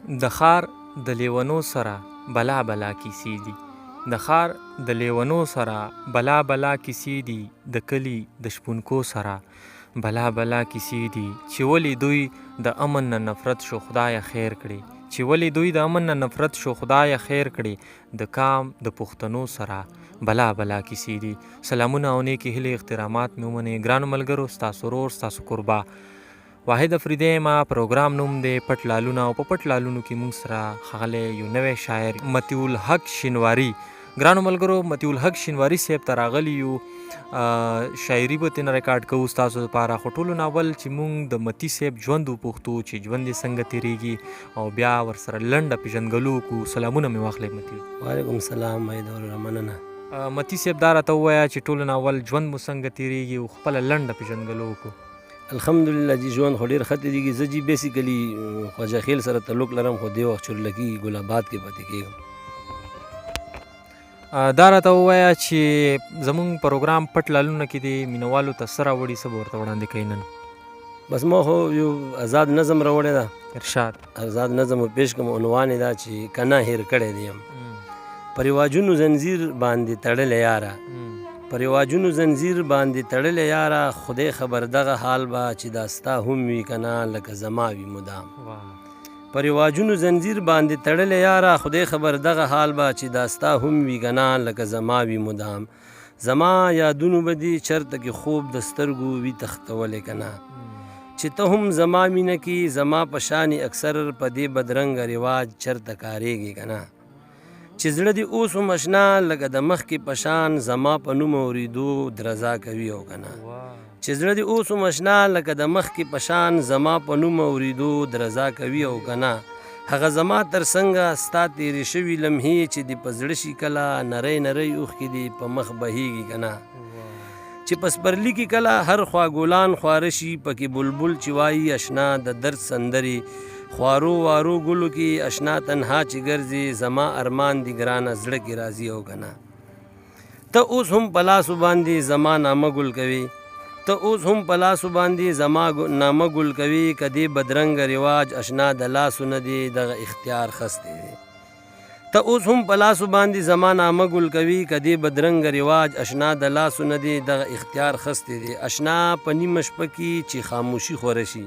د ښار د لیونو سره بلا بلا کیسې دي. د ښار د لیونو سره بلا بلا کیسې دي. د کلي د شپونکو سره بلا بلا کیسې دي. چې ولې دوی د امن نه نفرت شو خدای خیر کړي. چې ولې دوی د امن نه نفرت شو خدای خیر کړي. د کام د پښتنو سره بلا بلا کیسې دي. سلامونه او نیکې هیلې احترامات مې ومنئ. ګرانو ملګرو، ستاسو ورور ستاسو قربا واحد افریدی ما. پروګرام نوم دی پټ لالونه، او په پټ لالونو کې موږ سره ښاغلی یو نوی شاعر مطیع الحق شینواري. ګرانو ملګرو، مطیع الحق شینواري صاحب ته راغلي یو، شاعري به ترېنه ریکارډ کوو ستاسو دپاره. خو ټولو نه اول چې موږ د مطیع صاحب ژوند وپوښتو چې ژوند یې څنګه تېرېږي، او بیا ورسره لنډه پېژندګلو وکړو. سلامونه مې واخلئ مطیع. وعلیکم السلام وحید، مننه. مطیع صاحب دا راته ووایه چې ټولو نه اول ژوند مو څنګه تېرېږي، او خپله لنډه پېژندګلو وکړو. الحمدلله جی ژوند خو ډېر ښه تېرېږي. زه جی بیسیکلي خواجه خیل سره تعلق لرم، خو دې وخت چورلکي ګل آباد کې پاتې کېږم. دا راته ووایه چې زمونږ پروګرام پټ لالونه کې د مینوالو ته څه راوړي، څه به ورته وړاندې کوي نن؟ بس ما خو یو آزاد نظم راوړی ده. ارشاد. آزاد نظم پیش کوم. عنوان یې دا چې کنه هیر کړی دی یم. پر رواجونو زنځیر باندې تړلی یاره، پر رواجونو زنځیر باندې تړلی یاره، خدای خبر دغه حال به چې دا ستا هم وي که نه لکه زما وي مدام. پر رواجونو زنځیر باندې تړلی یاره، خدای خبر دغه حال به چې دا ستا هم وي که نه لکه زما وي مدام. زما یادونو به دې چرته کې خوب د سترګو وي تختولی که نه، چې ته هم زما مینه کې زما په شانې اکثر په دې بدرنګه رواج چرته کارېږي که نه، چې زړه دې اوس هم اشنا لکه د مخکې په شان زما په نوم اورېدو درزا کوي او که نه، چې زړه دې اوس هم اشنا لکه د مخکې په شان زما په نوم اورېدو درزا کوي او که نه. هغه زما تر څنګه ستا تېرې شوي لمحې چې دې په زړه شي کله نری نری اوښکې دې په مخ بهیږي که نه، چې په سپرلي کې کله هر خوا ګلان خواره شي پکې بلبل چې وایي اشنا د درد سندرې، خوارو وارو ګلو کې اشنا تنها چې ګرځي زما ارمان دی ګرانه زړه کې راځي او که نه. ته اوس هم په لاسو باندې زما نامه ګل کوي، ته اوس هم په لاسو باندې زما نامه ګل کوي، که دې بدرنګه رواج اشنا د لاسو نه دی دغه اختیار خستی دی. ته اوس هم په لاسو باندې زما نامه ګل کوي، که دې بدرنګه رواج اشنا د لاسو نه دی دغه اختیار خستی دی. اشنا په نیمه شپه کې چې خاموشي خوره شي،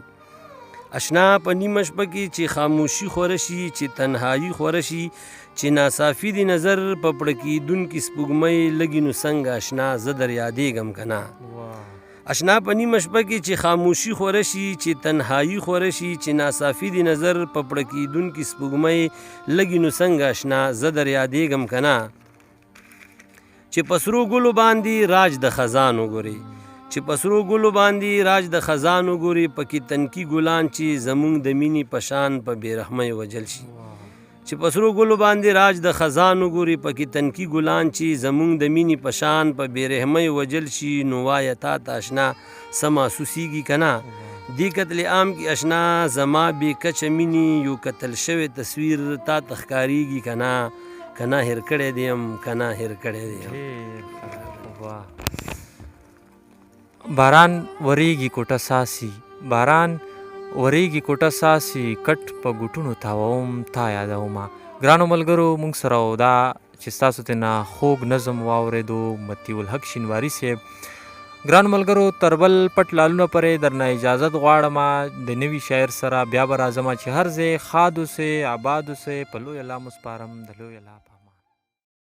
اشنا په نیمه شپه کې چې خاموشي خوره شي، چې تنهایی خوره شي، چې ناصافي دی نظر په پړه کېدونکي سپوږمۍ لګي نو څنګه اشنا زه در یادېږم که نه. اشنا په نیمه شپه کې چې خاموشي خوره شي، چې تنهایی خوره شي، چې ناصافي دی نظر په پړه کېدونکي سپوږمۍ لګي نو څنګه اشنا زه در یادېږم که نه، چې په سرو ګلو باندې راج د خزان وګوري، چې په سرو ګلو باندې راج د خزان وګوري، پکې تنکي ګلان چې زمونږ د مینې په شان په بېرحمۍ وجل شي، چې په سرو ګلو باندې راج د خزان وګوري، پکې تنکي ګلان چې زمونږ د مینې په شان په بېرحمۍ وجل شي، نو وایه تا ته اشنا څه محسوسیږي که نه. دې قتل عام کې اشنا زما بې کچه مینې یو کتل شوی تصویر تا ته ښکارېږي که نه، که نه هېر کړی دی یم، که نه هېر کړی دی یم. باران وریږي کوټه ساسي، باران وریږي کوټه ساسي، کټ په ګوټونو تاووم تا یادومه. ګرانو ملګرو، موږ سره او دا چې ستاسو ترېنه خوږ نظم واورېدو مطیع الحق شینواري صاحب. ګرانو ملګرو، تر بل پټ لالونه پورې درنه اجازت غواړم د نوي شاعر سره بیا به راځم، چې هر ځای ښاد اوسئ، آباد اوسئ، په لوی الله مو سپارم د لوی الله په